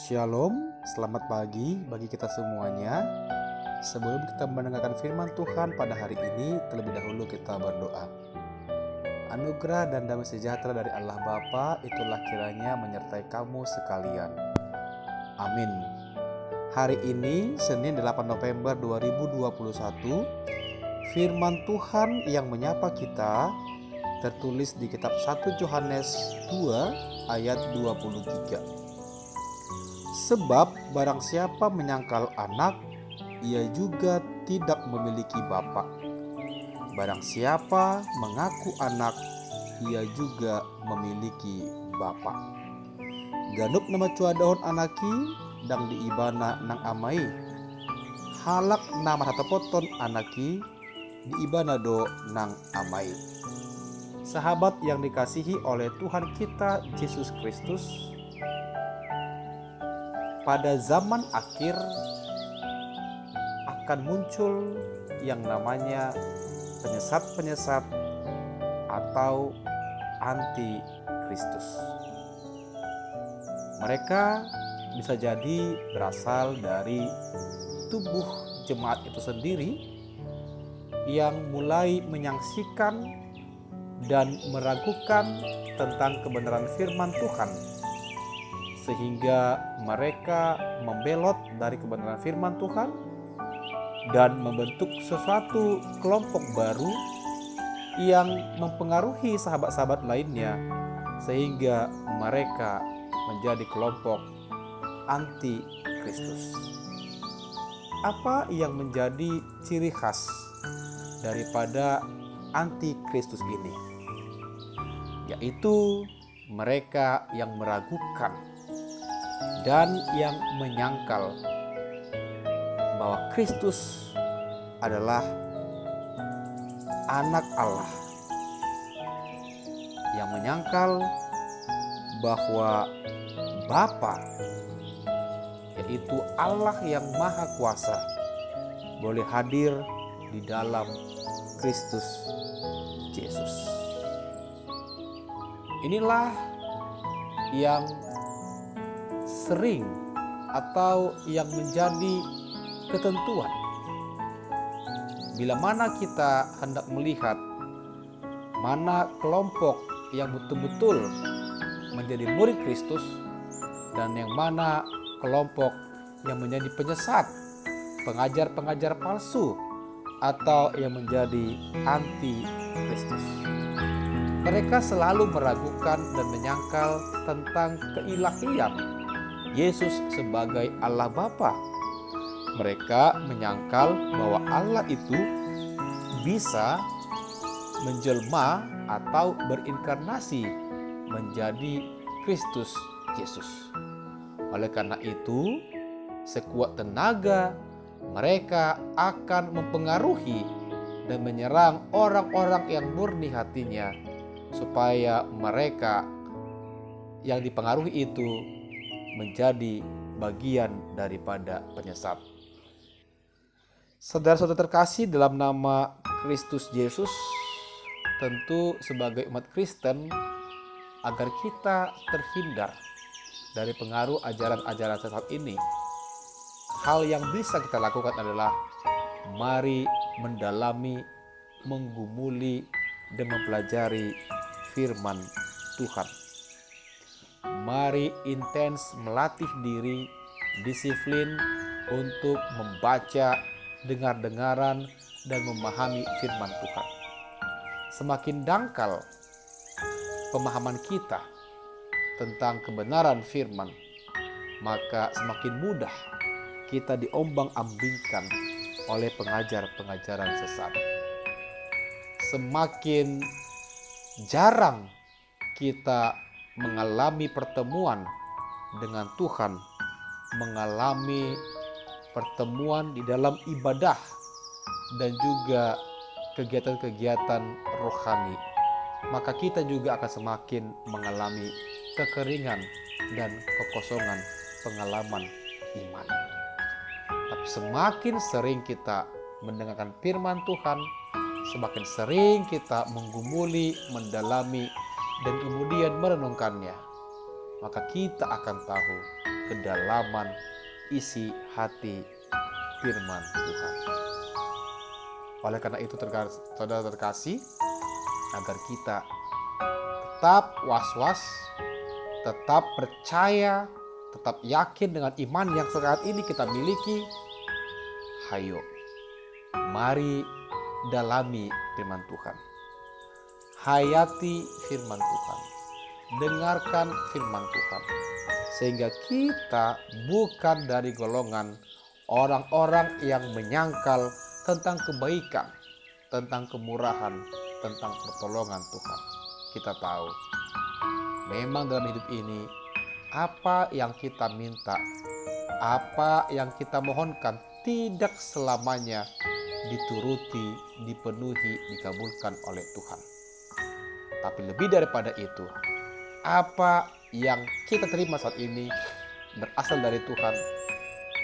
Shalom, selamat pagi bagi kita semuanya. Sebelum kita mendengarkan firman Tuhan pada hari ini, terlebih dahulu kita berdoa. Anugerah dan damai sejahtera dari Allah Bapa itulah kiranya menyertai kamu sekalian. Amin. Hari ini, Senin 8 November 2021, firman Tuhan yang menyapa kita tertulis di kitab 1 Yohanes 2 ayat 23. Sebab barang siapa menyangkal anak, ia juga tidak memiliki bapa. Barang siapa mengaku anak, ia juga memiliki bapa. Ganuk nama cua daun anaki, dang diibana nang amai. Halak nama hatapoton anaki, diibana do nang amai. Sahabat yang dikasihi oleh Tuhan kita Yesus Kristus, pada zaman akhir akan muncul yang namanya penyesat-penyesat atau anti-Kristus. Mereka bisa jadi berasal dari tubuh jemaat itu sendiri yang mulai menyaksikan dan meragukan tentang kebenaran firman Tuhan, sehingga mereka membelot dari kebenaran firman Tuhan dan membentuk sesuatu kelompok baru yang mempengaruhi sahabat-sahabat lainnya, sehingga mereka menjadi kelompok anti Kristus. Apa yang menjadi ciri khas daripada anti Kristus ini? Yaitu mereka yang meragukan dan yang menyangkal bahwa Kristus adalah anak Allah, yang menyangkal bahwa Bapa, yaitu Allah yang Maha Kuasa, boleh hadir di dalam Kristus Yesus. Inilah yang sering atau yang menjadi ketentuan bila mana kita hendak melihat mana kelompok yang betul-betul menjadi murid Kristus dan yang mana kelompok yang menjadi penyesat, pengajar-pengajar palsu, atau yang menjadi anti Kristus. Mereka selalu meragukan dan menyangkal tentang keilahian Yesus sebagai Allah Bapa. Mereka menyangkal bahwa Allah itu bisa menjelma atau berinkarnasi menjadi Kristus Yesus. Oleh karena itu, sekuat tenaga mereka akan mempengaruhi dan menyerang orang-orang yang murni hatinya, supaya mereka yang dipengaruhi itu menjadi bagian daripada penyesat. Saudara-saudara terkasih dalam nama Kristus Yesus, tentu sebagai umat Kristen, agar kita terhindar dari pengaruh ajaran-ajaran sesat ini, hal yang bisa kita lakukan adalah mari mendalami, menggumuli, dan mempelajari firman Tuhan. Mari intens melatih diri, disiplin untuk membaca, dengar-dengaran, dan memahami firman Tuhan. Semakin dangkal pemahaman kita tentang kebenaran firman, maka semakin mudah kita diombang-ambingkan oleh pengajar-pengajaran sesat. Semakin jarang kita mengalami pertemuan dengan Tuhan, mengalami pertemuan di dalam ibadah dan juga kegiatan-kegiatan rohani, maka kita juga akan semakin mengalami kekeringan dan kekosongan pengalaman iman. Tapi semakin sering kita mendengarkan firman Tuhan, semakin sering kita menggumuli, mendalami, dan kemudian merenungkannya, maka kita akan tahu kedalaman isi hati firman Tuhan. Oleh karena itu saudara terkasih, agar kita tetap was-was, tetap percaya, tetap yakin dengan iman yang saat ini kita miliki. Hayo, mari dalami firman Tuhan. Hayati firman Tuhan. Dengarkan firman Tuhan. Sehingga kita bukan dari golongan orang-orang yang menyangkal tentang kebaikan, tentang kemurahan, tentang pertolongan Tuhan. Kita tahu, memang dalam hidup ini, apa yang kita minta, apa yang kita mohonkan, tidak selamanya dituruti, dipenuhi, dikabulkan oleh Tuhan. Tapi lebih daripada itu, apa yang kita terima saat ini berasal dari Tuhan,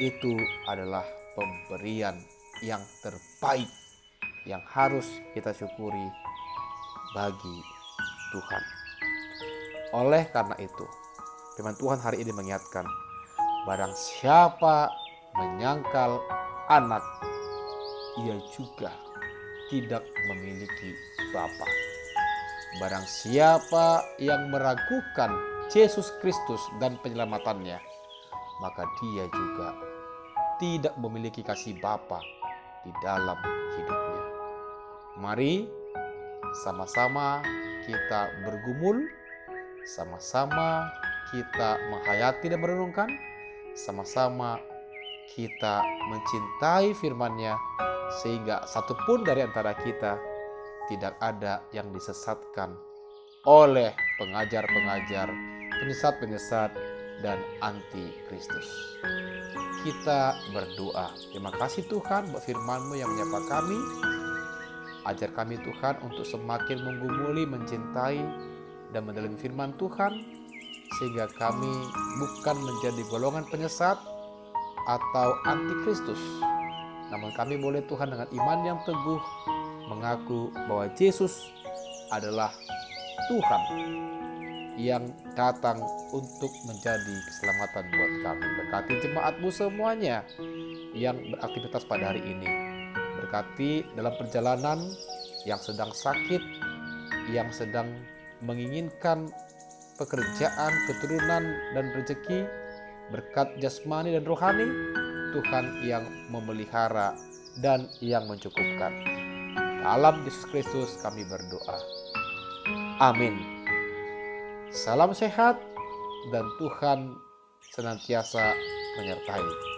itu adalah pemberian yang terbaik yang harus kita syukuri bagi Tuhan. Oleh karena itu, firman Tuhan hari ini mengingatkan, barang siapa menyangkal anak, ia juga tidak memiliki Bapa. Barang siapa yang meragukan Yesus Kristus dan penyelamatannya, maka dia juga tidak memiliki kasih Bapa di dalam hidupnya. Mari sama-sama kita bergumul, sama-sama kita menghayati dan merenungkan, sama-sama kita mencintai firman-Nya, sehingga satupun dari antara kita tidak ada yang disesatkan oleh pengajar-pengajar, penyesat-penyesat, dan anti-Kristus. Kita berdoa. Terima kasih Tuhan buat firman-Mu yang menyapa kami. Ajar kami Tuhan untuk semakin menggumuli, mencintai, dan mendalami firman Tuhan, sehingga kami bukan menjadi golongan penyesat atau anti-Kristus. Namun kami boleh Tuhan dengan iman yang teguh mengaku bahwa Yesus adalah Tuhan yang datang untuk menjadi keselamatan buat kami. Berkati jemaat-Mu semuanya yang beraktivitas pada hari ini. Berkati dalam perjalanan yang sedang sakit, yang sedang menginginkan pekerjaan, keturunan, dan rezeki, berkat jasmani dan rohani, Tuhan yang memelihara dan yang mencukupkan. Dalam Yesus Kristus kami berdoa. Amin. Salam sehat dan Tuhan senantiasa menyertai.